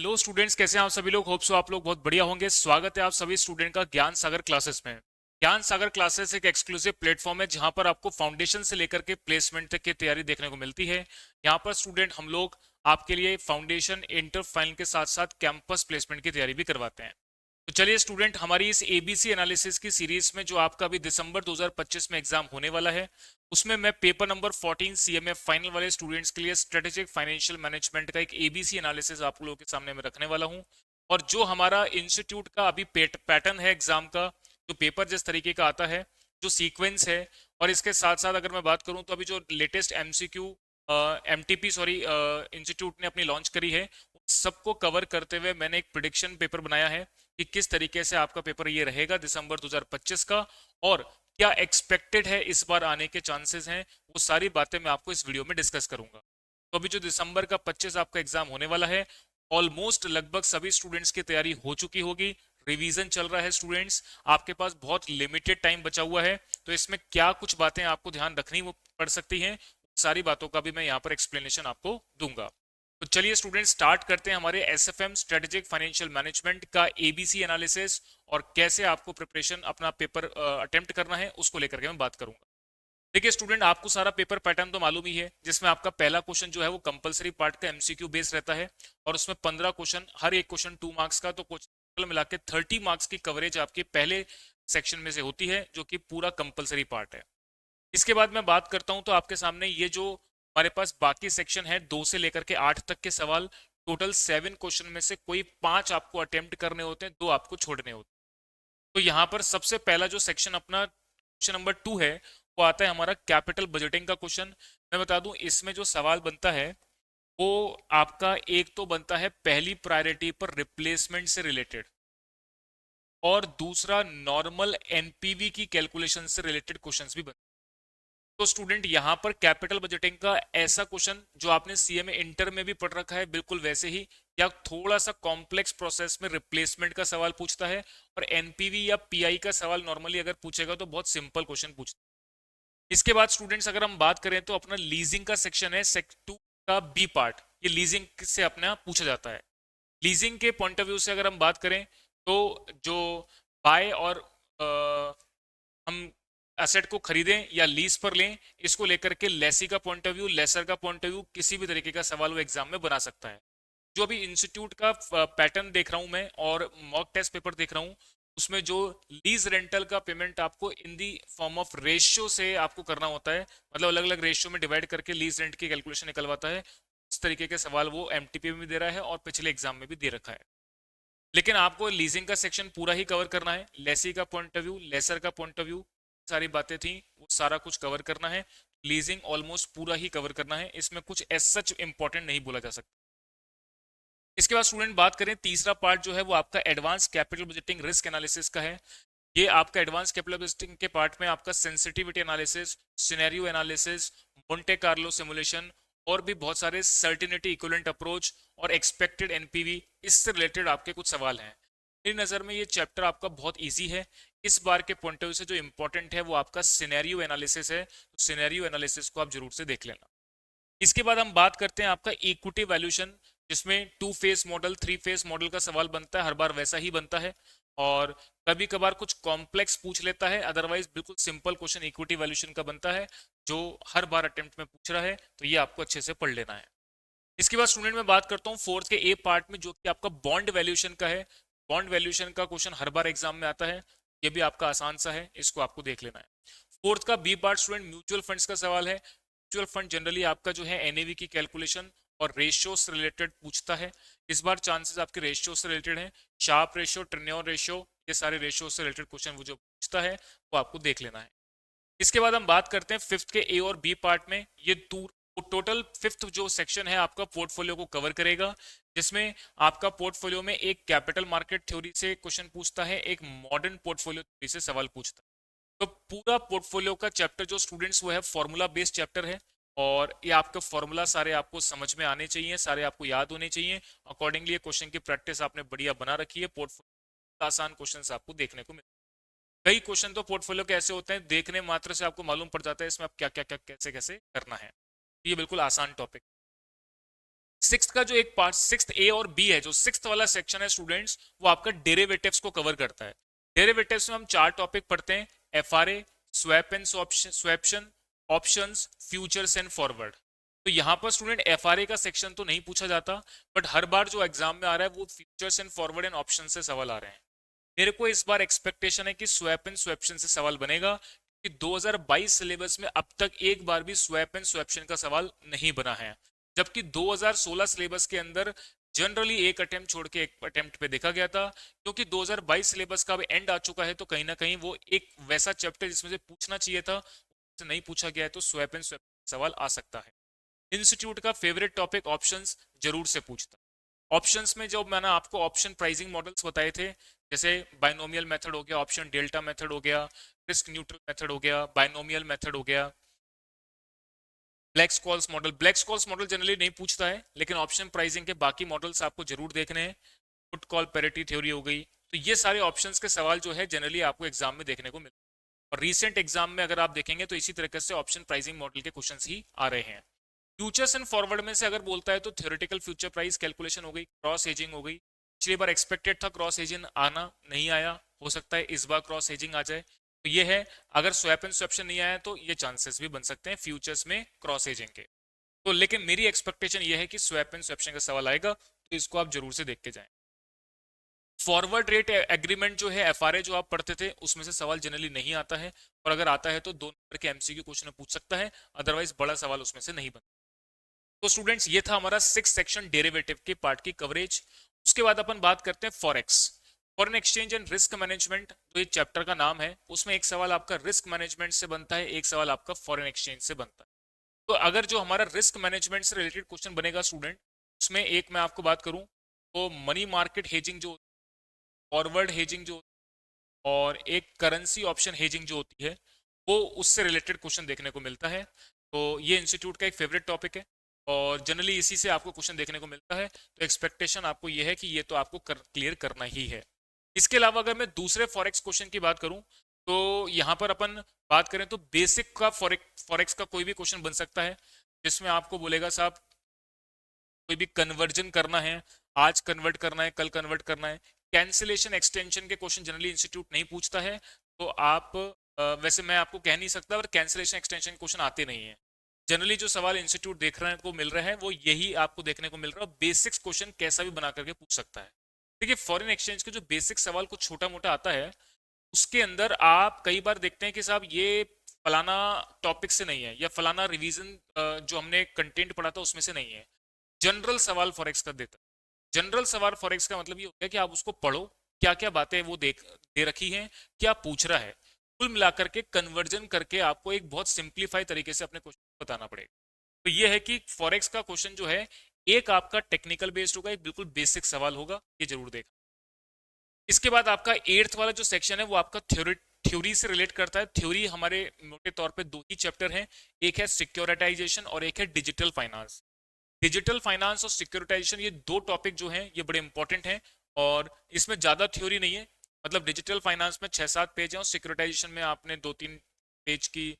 Hello students, कैसे हैं आप सभी लोग। होप सो आप लोग बहुत बढ़िया होंगे। स्वागत है आप सभी स्टूडेंट का ज्ञान सागर क्लासेस में। ज्ञान सागर क्लासेस एक एक्सक्लूसिव प्लेटफॉर्म है जहां पर आपको फाउंडेशन से लेकर के प्लेसमेंट तक की तैयारी देखने को मिलती है। यहां पर स्टूडेंट हम लोग आपके लिए फाउंडेशन, इंटर, फाइनल के साथ साथ कैंपस प्लेसमेंट की तैयारी भी करवाते हैं। तो चलिए स्टूडेंट, हमारी इस एबीसी एनालिसिस की सीरीज में जो आपका अभी दिसंबर 2025 में एग्जाम होने वाला है, उसमें मैं पेपर नंबर 14 सीएमए फाइनल वाले स्टूडेंट्स के लिए स्ट्रेटेजिक फाइनेंशियल मैनेजमेंट का एक एबीसी एनालिसिस आप लोगों के सामने में रखने वाला हूं। और जो हमारा इंस्टीट्यूट का अभी पैटर्न है एग्जाम का, जो पेपर जिस तरीके का आता है, जो सीक्वेंस है, और इसके साथ साथ अगर मैं बात करूं तो अभी जो latest MCQ MTP sorry institute ने अपनी लॉन्च करी है, उन सबको कवर करते हुए मैंने एक प्रिडिक्शन पेपर बनाया है कि किस तरीके से आपका पेपर ये रहेगा दिसंबर 2025 का, और क्या एक्सपेक्टेड है इस बार आने के चांसेस हैं। वो सारी बातें मैं आपको इस वीडियो में डिस्कस करूंगा। तो अभी जो दिसंबर का 25 आपका एग्जाम होने वाला है, ऑलमोस्ट लगभग सभी स्टूडेंट्स की तैयारी हो चुकी होगी। रिवीजन चल रहा है स्टूडेंट्स, आपके पास बहुत लिमिटेड टाइम बचा हुआ है। तो इसमें क्या कुछ बातें आपको ध्यान रखनी पड़ सकती हैं, सारी बातों का भी मैं यहाँ पर एक्सप्लेनेशन आपको दूंगा। तो चलिए स्टूडेंट, स्टार्ट करते हैं हमारे एसएफएम स्ट्रेटेजिक फाइनेंशियल मैनेजमेंट का एबीसी एनालिसिस, और कैसे आपको प्रिपरेशन अपना पेपर अटेम्प्ट करना है उसको लेकर के मैं बात करूंगा। देखिए स्टूडेंट, आपको सारा पेपर पैटर्न तो मालूम ही है, जिसमें आपका पहला क्वेश्चन जो है वो कंपलसरी पार्ट का एमसीक्यू बेस रहता है, और उसमें 15 क्वेश्चन, हर एक क्वेश्चन 2 मार्क्स का, तो कुल मिला के 30 मार्क्स की कवरेज आपके पहले सेक्शन में से होती है, जो कि पूरा कंपलसरी पार्ट है। इसके बाद मैं बात करता हूं तो आपके सामने ये जो हमारे पास बाकी सेक्शन है, 2 से लेकर के 8 तक के सवाल, टोटल 7 क्वेश्चन में से कोई 5 आपको अटेम्प्ट करने होते हैं, 2 आपको छोड़ने होते हैं। तो यहाँ पर सबसे पहला जो सेक्शन अपना क्वेश्चन नंबर 2 है, वो आता है हमारा कैपिटल बजटिंग का क्वेश्चन। मैं बता दूं इसमें जो सवाल बनता है वो आपका एक तो बनता है पहली प्रायोरिटी पर रिप्लेसमेंट से रिलेटेड, और दूसरा नॉर्मल एनपीवी की कैलकुलेशन से रिलेटेड क्वेश्चंस भी बनते हैं। तो स्टूडेंट यहाँ पर कैपिटल बजटिंग का ऐसा क्वेश्चन जो आपने सीएमए इंटर में भी पढ़ रखा है, बिल्कुल वैसे ही, या थोड़ा सा कॉम्प्लेक्स प्रोसेस में रिप्लेसमेंट का सवाल पूछता है, और एनपीवी या पीआई का सवाल नॉर्मली अगर पूछेगा तो बहुत सिंपल क्वेश्चन पूछता है। इसके बाद स्टूडेंट्स अगर हम बात करें तो अपना लीजिंग का सेक्शन है, सेक्ट 2 का बी पार्ट, ये लीजिंग से अपना पूछा जाता है। लीजिंग के पॉइंट ऑफ व्यू से अगर हम बात करें तो जो बाय और हम एसेट को खरीदें या लीज पर लें, इसको लेकर के लेसी का पॉइंट ऑफ व्यू, लेसर का पॉइंट ऑफ व्यू, किसी भी तरीके का सवाल वो एग्जाम में बना सकता है। जो अभी इंस्टीट्यूट का पैटर्न देख रहा हूं मैं और मॉक टेस्ट पेपर देख रहा हूं, उसमें जो लीज रेंटल का पेमेंट आपको इन दी फॉर्म ऑफ रेशियो से आपको करना होता है, मतलब अलग अलग रेशियो में डिवाइड करके लीज रेंट की कैलकुलेशन निकलवाता है। इस तरीके के सवाल वो एमटीपी में भी दे रहा है और पिछले एग्जाम में भी दे रखा है। लेकिन आपको लीजिंग का सेक्शन पूरा ही कवर करना है, लेसी का पॉइंट ऑफ व्यू, लेसर का पॉइंट ऑफ व्यू, सारी बातें थी वो सारा कुछ कवर करना है। लीजिंग ऑलमोस्ट पूरा ही कवर करना है, इसमें कुछ एज सच इंपॉर्टेंट नहीं बोला जा सकता। इसके बाद स्टूडेंट बात करें, तीसरा पार्ट जो है वो आपका advance capital budgeting risk analysis का है। ये आपका एडवांस कैपिटल बजटिंग के पार्ट में आपका sensitivity analysis, scenario analysis, Monte Carlo simulation, और भी बहुत सारे सर्टिनिटी इक्विवेलेंट अप्रोच और एक्सपेक्टेड एनपीवी, इससे रिलेटेड आपके कुछ सवाल हैं। मेरी नज़र में ये चैप्टर आपका बहुत इजी है। इस बार के पॉइंट ऑफ व्यू से जो इंपॉर्टेंट है वो आपका सिनेरियो एनालिसिस है, तो सिनेरियो एनालिसिस को आप जरूर से देख लेना। इसके बाद हम बात करते हैं आपका इक्विटी वैल्यूएशन, जिसमें 2 फेस मॉडल, 3 फेस मॉडल का सवाल बनता है, हर बार वैसा ही बनता है, और कभी कभार कुछ कॉम्प्लेक्स पूछ लेता है, अदरवाइज बिल्कुल सिंपल क्वेश्चन इक्विटी वैल्यूएशन का बनता है, जो हर बार अटेम्प्ट में पूछ रहा है, तो ये आपको अच्छे से पढ़ लेना है। इसके बाद स्टूडेंट में बात करता हूँ फोर्थ के ए पार्ट में, जो कि आपका बॉन्ड वैल्यूएशन का है। बॉन्ड वैल्यूएशन का क्वेश्चन हर बार एग्जाम में आता है, ये भी आपका आसान सा है, इसको आपको देख लेना है। फोर्थ का B part student mutual funds का सवाल है। म्यूचुअल फंड जनरली आपका जो है एनएवी की कैलकुलेशन और रेशियो से रिलेटेड पूछता है। इस बार चांसेस आपके रेशियो से रिलेटेड हैं, शार्प रेशियो, टेन्योर रेशियो, ये सारे रेशियो से रिलेटेड क्वेश्चन वो जो पूछता है वो आपको देख लेना है। इसके बाद हम बात करते हैं फिफ्थ के ए और बी पार्ट में। ये टोटल फिफ्थ जो सेक्शन है आपका पोर्टफोलियो को कवर करेगा, जिसमें आपका पोर्टफोलियो में एक कैपिटल मार्केट थ्योरी से क्वेश्चन पूछता है, एक मॉडर्न पोर्टफोलियो थ्योरी से सवाल पूछता है। तो पूरा पोर्टफोलियो का चैप्टर जो स्टूडेंट्स वो है फॉर्मूला बेस्ड चैप्टर है, और ये आपके फॉर्मूला सारे आपको समझ में आने चाहिए, सारे आपको याद होने चाहिए। अकॉर्डिंगली ये क्वेश्चन की प्रैक्टिस आपने बढ़िया बना रखी है, पोर्टफोलियो आसान क्वेश्चन आपको देखने को मिले। कई क्वेश्चन तो पोर्टफोलियो के ऐसे होते हैं, देखने मात्र से आपको मालूम पड़ जाता है इसमें आप क्या क्या क्या कैसे कैसे करना है। ये बिल्कुल आसान टॉपिक। सिक्स्थ का जो एक पार्ट, सिक्स्थ ए और बी है, जो सिक्स्थ वाला सेक्शन है स्टूडेंट्स, वो आपका डेरिवेटिव्स को कवर करता है। डेरिवेटिव्स में हम चार टॉपिक पढ़ते हैं, FRA, swap and swaption, options, futures and forward. तो यहाँ पर स्टूडेंट एफआरए का सेक्शन तो नहीं पूछा जाता, बट हर बार जो एग्जाम में आ रहा है वो futures and forward and option से सवाल आ रहे हैं। मेरे को इस बार एक्सपेक्टेशन है कि स्वैप एंड स्वैप्शन से सवाल बनेगा, कि 2022 सिलेबस में अब तक एक बार भी स्वैप एंड स्वैप्शन का सवाल नहीं बना है, जबकि 2016 सिलेबस के अंदर जनरली एक अटेम्प्ट छोड़ के एक अटेम्प्ट पे देखा गया था। क्योंकि 2022 सिलेबस का अब एंड आ चुका है, तो कहीं ना कहीं वो एक वैसा चैप्टर जिसमें से पूछना चाहिए था उससे नहीं पूछा गया है, तो स्वैप एंड स्वैप सवाल आ सकता है। इंस्टीट्यूट का फेवरेट टॉपिक ऑप्शंस जरूर से पूछता। ऑप्शंस में जो मैंने आपको ऑप्शन प्राइसिंग मॉडल्स बताए थे, जैसे बाइनोमियल मेथड हो गया, ऑप्शन डेल्टा मेथड हो गया, रिस्क न्यूट्रल मेथड हो गया, बाइनोमियल मेथड हो गया, black Scholtz model. Black Scholtz model generally नहीं पूछता है, लेकिन ऑप्शन प्राइसिंग के बाकी मॉडल्स आपको जरूर देखने हैं। पुट कॉल पैरिटी थ्योरी हो गई। तो ये सारे ऑप्शंस के सवाल जो है जनरली आपको एग्जाम में देखने को मिलते हैं, और रीसेंट एग्जाम में अगर आप देखेंगे तो इसी तरीके से ऑप्शन प्राइसिंग मॉडल के क्वेश्चंस ही आ रहे हैं। फ्यूचर्स एंड फॉरवर्ड में से अगर बोलता है तो थ्योरेटिकल फ्यूचर प्राइस कैलकुलेशन हो गई, क्रॉस हेजिंग हो गई। पिछली बार एक्सपेक्टेड था क्रॉस हेजिंग आना, नहीं आया, हो सकता है इस बार क्रॉस हेजिंग आ जाए, तो ये है। अगर स्वैप एंड स्वैप्शन नहीं आया तो ये चांसेस भी बन सकते हैं फ्यूचर्स में क्रॉस हेजिंग के। तो लेकिन मेरी एक्सपेक्टेशन ये है कि स्वैप एंड स्वैप्शन का सवाल आएगा, तो इसको आप जरूर से देख के जाएं। फॉरवर्ड रेट एग्रीमेंट जो है, एफआरए जो आप पढ़ते थे, उसमें से सवाल जनरली नहीं आता है, और अगर आता है तो 2 नंबर के एमसीक्यू क्वेश्चन पूछ सकता है, अदरवाइज बड़ा सवाल उसमें से नहीं बनता। तो स्टूडेंट्स ये था हमारा 6 सेक्शन डेरिवेटिव के पार्ट की कवरेज। उसके बाद अपन बात करते हैं forex, foreign exchange and risk management. तो ये चैप्टर का नाम है, उसमें एक सवाल आपका रिस्क मैनेजमेंट से बनता है, एक सवाल आपका फॉरेन एक्सचेंज से बनता है। तो अगर जो हमारा रिस्क मैनेजमेंट से रिलेटेड क्वेश्चन बनेगा स्टूडेंट, उसमें एक मैं आपको बात करूं तो मनी मार्केट हेजिंग जो, फॉरवर्ड हेजिंग जो, और एक करेंसी ऑप्शन हेजिंग जो होती है, वो उससे रिलेटेड क्वेश्चन देखने को मिलता है। तो ये इंस्टीट्यूट का एक फेवरेट टॉपिक है, और जनरली इसी से आपको क्वेश्चन देखने को मिलता है, तो एक्सपेक्टेशन आपको ये है कि ये तो आपको क्लियर करना ही है। इसके अलावा अगर मैं दूसरे फॉरेक्स क्वेश्चन की बात करूं, तो यहाँ पर अपन बात करें तो बेसिक का फॉरेक्स का कोई भी क्वेश्चन बन सकता है, जिसमें आपको बोलेगा साहब कोई भी कन्वर्जन करना है, आज कन्वर्ट करना है, कल कन्वर्ट करना है। कैंसिलेशन एक्सटेंशन के क्वेश्चन जनरली इंस्टीट्यूट नहीं पूछता है, तो आप वैसे मैं आपको कह नहीं सकता, पर कैंसिलेशन एक्सटेंशन क्वेश्चन आते नहीं है। जनरली जो सवाल इंस्टीट्यूट देख रहे हैं को मिल रहा है, वो यही आपको देखने को मिल रहा है। बेसिक्स क्वेश्चन कैसा भी बना करके पूछ सकता है। देखिए फॉरेन एक्सचेंज के जो बेसिक सवाल कुछ छोटा मोटा आता है, उसके अंदर आप कई बार देखते हैं कि साहब ये फलाना टॉपिक से नहीं है, या फलाना रिवीजन जो हमने कंटेंट पढ़ा था उसमें से नहीं है। जनरल सवाल फॉरेक्स का देता है। जनरल सवाल फॉरेक्स का मतलब ये हो गया कि आप उसको पढ़ो, क्या क्या बातें वो देख दे रखी हैं, क्या पूछ रहा है, कुल मिलाकर के कन्वर्जन करके आपको एक बहुत सिंप्लीफाई तरीके से अपने क्वेश्चन बताना पड़ेगा। तो ये है कि फॉरेक्स का क्वेश्चन जो है, एक आपका टेक्निकल बेस्ड होगा, एक बिल्कुल बेसिक सवाल होगा, ये जरूर देखा। इसके बाद आपका एट्थ वाला जो सेक्शन है वो आपका थ्योरी से रिलेट करता है। थ्योरी हमारे मोटे तौर पे दो ही चैप्टर हैं, एक है सिक्योरिटाइजेशन और एक है डिजिटल फाइनेंस। डिजिटल फाइनेंस और सिक्योरिटाइजेशन, ये दो टॉपिक जो हैं ये बड़े इंपॉर्टेंट हैं, और इसमें ज़्यादा थ्योरी नहीं है। मतलब डिजिटल फाइनेंस में 6-7 पेज हैं, और सिक्योरिटाइजेशन में आपने 2-3 पेज की,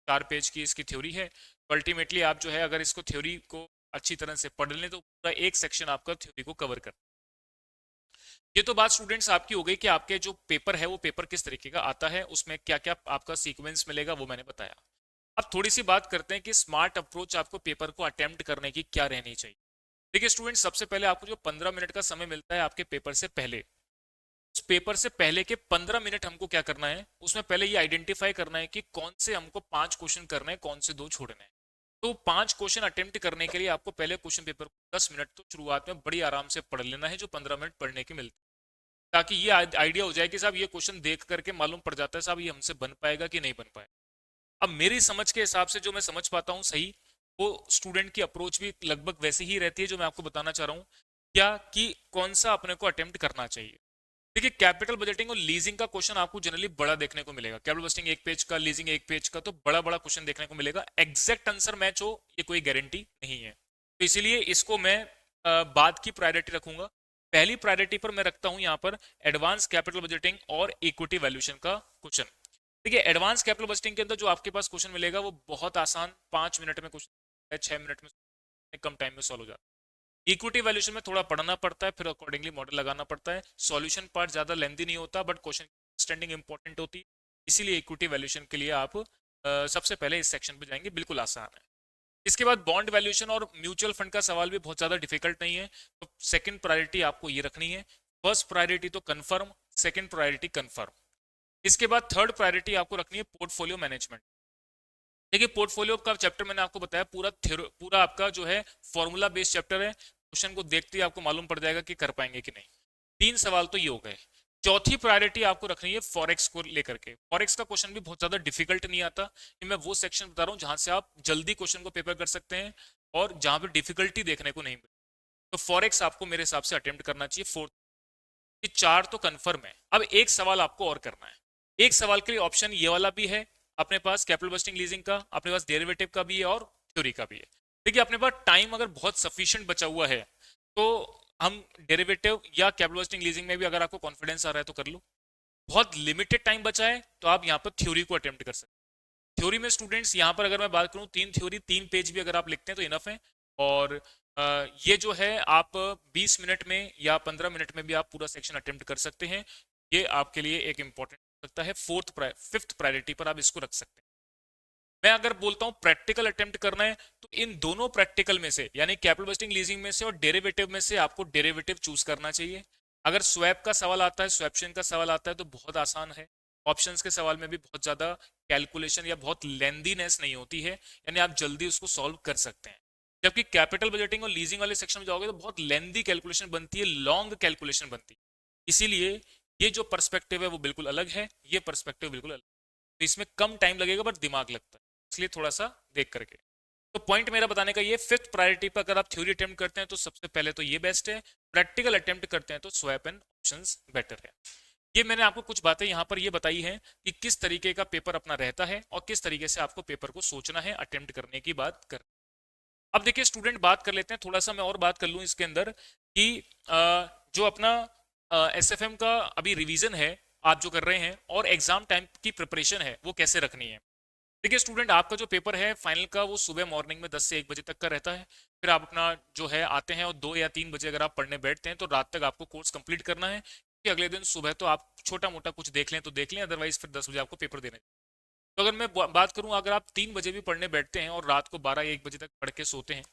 4 पेज की इसकी थ्योरी है। तो अल्टीमेटली आप जो है अगर इसको थ्योरी को अच्छी तरह से पढ़ लें तो पूरा एक सेक्शन आपका थ्योरी को कवर कर। ये तो बात स्टूडेंट्स आपकी हो गई कि आपके जो पेपर है वो पेपर किस तरीके का आता है, उसमें क्या क्या आपका सीक्वेंस मिलेगा, वो मैंने बताया। अब थोड़ी सी बात करते हैं कि स्मार्ट अप्रोच आपको पेपर को अटेम्प्ट करने की क्या रहनी चाहिए। देखिए स्टूडेंट, सबसे पहले आपको जो 15 मिनट का समय मिलता है आपके पेपर से पहले, उस पेपर से पहले के 15 मिनट हमको क्या करना है, उसमें पहले ये आइडेंटिफाई करना है कि कौन से हमको 5 क्वेश्चन करने हैं, कौन से 2 छोड़ने हैं। तो 5 क्वेश्चन अटेम्प्ट करने के लिए आपको पहले क्वेश्चन पेपर को 10 मिनट तो शुरुआत में बड़ी आराम से पढ़ लेना है, जो 15 मिनट पढ़ने के मिलते हैं, ताकि ये आइडिया हो जाए कि साहब ये क्वेश्चन देख करके मालूम पड़ जाता है साहब ये हमसे बन पाएगा कि नहीं बन पाएगा। अब मेरी समझ के हिसाब से जो मैं समझ पाता हूँ सही, वो स्टूडेंट की अप्रोच भी लगभग वैसी ही रहती है जो मैं आपको बताना चाह रहा हूँ, क्या कि कौन सा अपने को अटेम्प्ट करना चाहिए। देखिए कैपिटल बजटिंग और लीजिंग का क्वेश्चन आपको जनरली बड़ा देखने को मिलेगा। कैपिटल बजटिंग 1 पेज का, लीजिंग 1 पेज का, तो बड़ा बड़ा क्वेश्चन देखने को मिलेगा। एग्जैक्ट आंसर मैच हो ये कोई गारंटी नहीं है, तो इसीलिए इसको मैं बाद की प्रायोरिटी रखूंगा। पहली प्रायोरिटी पर मैं रखता हूं यहाँ पर एडवांस कैपिटल बजटिंग और इक्विटी वैल्यूएशन का क्वेश्चन। देखिए एडवांस कैपिटल बजटिंग के अंदर जो आपके पास क्वेश्चन मिलेगा वो बहुत आसान, 5 मिनट में क्वेश्चन है, 6 मिनट में कम टाइम में सॉल्व हो जाता है। इक्विटी वैल्यूएशन में थोड़ा पढ़ना पड़ता है, फिर अकॉर्डिंगली मॉडल लगाना पड़ता है। सॉल्यूशन पार्ट ज़्यादा लेंदी नहीं होता, बट क्वेश्चन अंडरस्टैंडिंग इंपॉर्टेंट होती है, इसीलिए इक्विटी वैल्यूएशन के लिए आप सबसे पहले इस सेक्शन पे जाएंगे, बिल्कुल आसान है। इसके बाद बॉन्ड वैल्यूएशन और म्यूचुअल फंड का सवाल भी बहुत ज़्यादा डिफिकल्ट नहीं है, तो सेकंड प्रायोरिटी आपको ये रखनी है। फर्स्ट प्रायोरिटी तो कंफर्म, सेकंड प्रायोरिटी कंफर्म। इसके बाद थर्ड प्रायोरिटी आपको रखनी है पोर्टफोलियो मैनेजमेंट। देखिए पोर्टफोलियो का चैप्टर मैंने आपको बताया, पूरा आपका जो है फॉर्मूला बेस्ड चैप्टर है। क्वेश्चन को देखते ही आपको मालूम पड़ जाएगा कि कर पाएंगे कि नहीं। 3 सवाल तो ये हो गए। चौथी प्रायोरिटी आपको रखनी है फॉरेक्स को लेकर के। फॉरेक्स का क्वेश्चन भी बहुत ज्यादा डिफिकल्ट नहीं आता, ये मैं वो सेक्शन बता रहा हूँ जहां से आप जल्दी क्वेश्चन को पेपर कर सकते हैं और जहां पे डिफिकल्टी देखने को नहीं मिले। तो फॉरेक्स आपको मेरे हिसाब से अटेम्प्ट करना चाहिए फोर्थ। ये 4 तो कंफर्म है। अब एक सवाल आपको और करना है। एक सवाल के लिए ऑप्शन ये वाला भी है अपने पास, कैपिटल बस्टिंग लीजिंग का, अपने पास डेरिवेटिव का भी है और थ्योरी का भी है। देखिए अपने पास टाइम अगर बहुत सफिशिएंट बचा हुआ है तो हम डेरिवेटिव या कैपिटल बस्टिंग लीजिंग में भी अगर आपको कॉन्फिडेंस आ रहा है तो कर लो। बहुत लिमिटेड टाइम बचा है तो आप यहाँ पर थ्योरी को अटेम्प्ट कर सकते हैं। थ्योरी में स्टूडेंट्स यहाँ पर अगर मैं बात करूँ 3 थ्योरी 3 पेज भी अगर आप लिखते हैं तो इनफ है। और ये जो है आप 20 मिनट में या 15 मिनट में भी आप पूरा सेक्शन अटेम्प्ट कर सकते हैं। ये आपके लिए एक इंपॉर्टेंट हो सकता है, फिफ्थ प्रायोरिटी पर आप इसको रख सकते हैं। मैं अगर बोलता हूं प्रैक्टिकल अटेम्प्ट करना है तो इन दोनों प्रैक्टिकल में से यानी कैपिटल बस्टिंग लीजिंग में से और डेरिवेटिव में से आपको डेरिवेटिव चूज करना चाहिए। अगर स्वैप का सवाल आता है, स्वैप्शन का सवाल आता है तो बहुत आसान है। ऑप्शंस के सवाल में भी बहुत ज्यादा कैलकुलेशन या बहुत लेंदीनेस नहीं होती है, यानी आप जल्दी उसको सॉल्व कर सकते हैं। जबकि कैपिटल बजटिंग और लीजिंग वाले सेक्शन में जाओगे तो बहुत लेंदी कैलकुलेशन बनती है, लॉन्ग कैलकुलेशन बनती है। इसीलिए ये जो पर्सपेक्टिव है वो बिल्कुल अलग है, ये पर्सपेक्टिव बिल्कुल अलग। तो इसमें कम टाइम लगेगा बट दिमाग लगता है, इसलिए थोड़ा सा देख करके। तो पॉइंट मेरा बताने का ये, फिफ्थ प्रायोरिटी पर अगर आप थ्योरी अटेम्प्ट करते हैं तो सबसे पहले तो ये बेस्ट है। प्रैक्टिकल अटेम्प्ट करते हैं तो स्वैप एंड ऑप्शंस बेटर है। ये मैंने आपको कुछ बातें यहाँ पर ये बताई हैं कि किस तरीके का पेपर अपना रहता है और किस तरीके से आपको पेपर को सोचना है अटेम्प्ट करने की बात कर। अब देखिए स्टूडेंट बात कर लेते हैं, थोड़ा सा मैं और बात कर लूँ इसके अंदर कि जो अपना एसएफएम का अभी रिवीजन है आप जो कर रहे हैं और एग्जाम टाइम की प्रिपरेशन है वो कैसे रखनी है। देखिए स्टूडेंट आपका जो पेपर है फाइनल का वो सुबह मॉर्निंग में 10 से 1 बजे तक का रहता है। फिर आप अपना जो है आते हैं और 2 या 3 बजे अगर आप पढ़ने बैठते हैं तो रात तक आपको कोर्स कंप्लीट करना है, क्योंकि अगले दिन सुबह तो आप छोटा मोटा कुछ देख लें तो देख लें, अदरवाइज फिर 10 बजे आपको पेपर देने। तो अगर मैं बात करूं, अगर आप 3 बजे भी पढ़ने बैठते हैं और रात को 12 या 1 बजे तक पढ़ के सोते हैं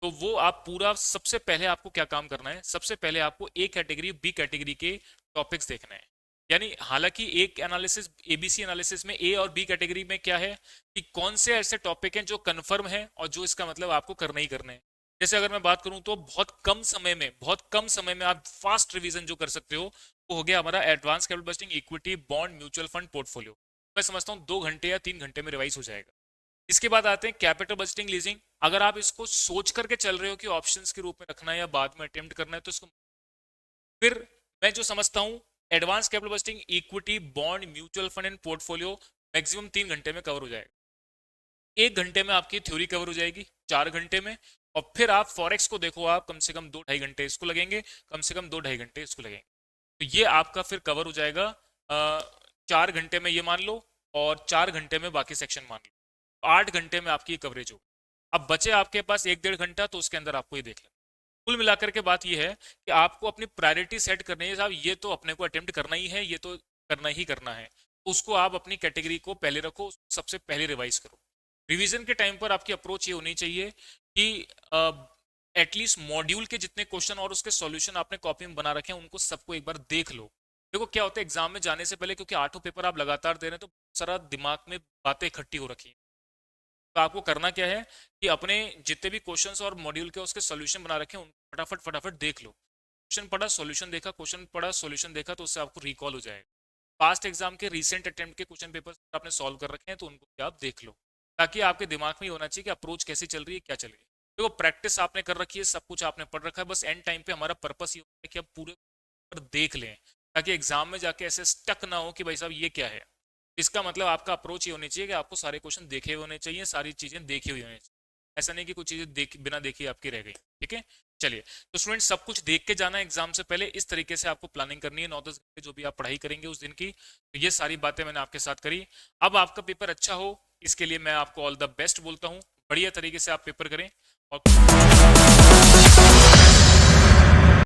तो वो आप पूरा, सबसे पहले आपको क्या काम करना है, सबसे पहले आपको ए कैटेगरी बी कैटेगरी के टॉपिक्स देखना है। यानी हालांकि एक एनालिसिस एबीसी एनालिसिस में ए और बी कैटेगरी में क्या है कि कौन से ऐसे टॉपिक हैं जो कंफर्म है और जो इसका मतलब आपको करना ही करना है। जैसे अगर मैं बात करूं तो बहुत कम समय में आप फास्ट रिवीजन जो कर सकते हो वो हो गया हमारा advance capital budgeting, equity, bond, mutual fund, portfolio. मैं समझता हूँ 2 घंटे या 3 घंटे में रिवाइज हो जाएगा। इसके बाद आते हैं कैपिटल बजटिंग लीजिंग। अगर आप इसको सोच करके चल रहे हो कि ऑप्शंस के रूप में रखना है या बाद में अटेम्प्ट करना है तो इसको फिर मैं जो समझता हूँ advance capital budgeting, equity, bond, mutual fund and portfolio maximum 3 घंटे में कवर हो जाएगा। 1 घंटे में आपकी थ्योरी कवर हो जाएगी, 4 घंटे में। और फिर आप फॉरेक्स को देखो, आप कम से कम 2-2.5 घंटे इसको लगेंगे, कम से कम 2-2.5 घंटे इसको लगेंगे। तो ये आपका फिर कवर हो जाएगा 4 घंटे में, ये मान लो, और 4 घंटे में बाकी सेक्शन मान लो। 8 घंटे में आपकी कवरेज होगी। अब बचे आपके पास 1-1.5 घंटा, तो उसके अंदर आपको ये देख लेना। कुल मिलाकर के बात ये है कि आपको अपनी प्रायोरिटी सेट करनी है साहब, ये तो अपने को अटेम्प्ट करना ही है, ये तो करना ही करना है। उसको आप अपनी कैटेगरी को पहले रखो, सबसे पहले रिवाइज करो। रिवीजन के टाइम पर आपकी अप्रोच ये होनी चाहिए कि एटलीस्ट मॉड्यूल के जितने क्वेश्चन और उसके सॉल्यूशन आपने कॉपी में बना रखे हैं उनको सबको एक बार देख लो। देखो क्या होता है एग्जाम में जाने से पहले, क्योंकि 8 पेपर आप लगातार दे रहे हैं तो सारा दिमाग में बातें इकट्ठी हो रखी हैं। तो आपको करना क्या है कि अपने जितने भी क्वेश्चंस और मॉड्यूल के उसके सॉल्यूशन बना रखे हैं उनको फटाफट फटाफट देख लो। क्वेश्चन पढ़ा सॉल्यूशन देखा, क्वेश्चन पढ़ा सॉल्यूशन देखा, तो उससे आपको रिकॉल हो जाएगा। पास्ट एग्जाम के रिसेंट अटेम्प्ट के क्वेश्चन पेपर आपने सॉल्व कर रखे हैं तो उनको भी आप देख लो, ताकि आपके दिमाग में होना चाहिए कि अप्रोच कैसी चल रही है, क्या चल रही है। देखो प्रैक्टिस आपने कर रखी है, सब कुछ आपने पढ़ रखा है, बस एंड टाइम पे हमारा पर्पस ये होता है कि आप पूरे पर देख लें, ताकि एग्जाम में जाके ऐसे स्टक ना हो कि भाई साहब ये क्या है। इसका मतलब आपका अप्रोच ये होनी चाहिए कि आपको सारे क्वेश्चन देखे हुए होने चाहिए, सारी चीजें देखी हुई होनी चाहिए। ऐसा नहीं कि कुछ चीजें बिना देखी आपकी रह गई। ठीक है, चलिए। तो स्टूडेंट सब कुछ देख के जाना है एग्जाम से पहले, इस तरीके से आपको प्लानिंग करनी है 9-10 घंटे जो भी आप पढ़ाई करेंगे उस दिन की। तो ये सारी बातें मैंने आपके साथ करी। अब आपका पेपर अच्छा हो इसके लिए मैं आपको ऑल द बेस्ट बोलता हूँ। बढ़िया तरीके से आप पेपर करें और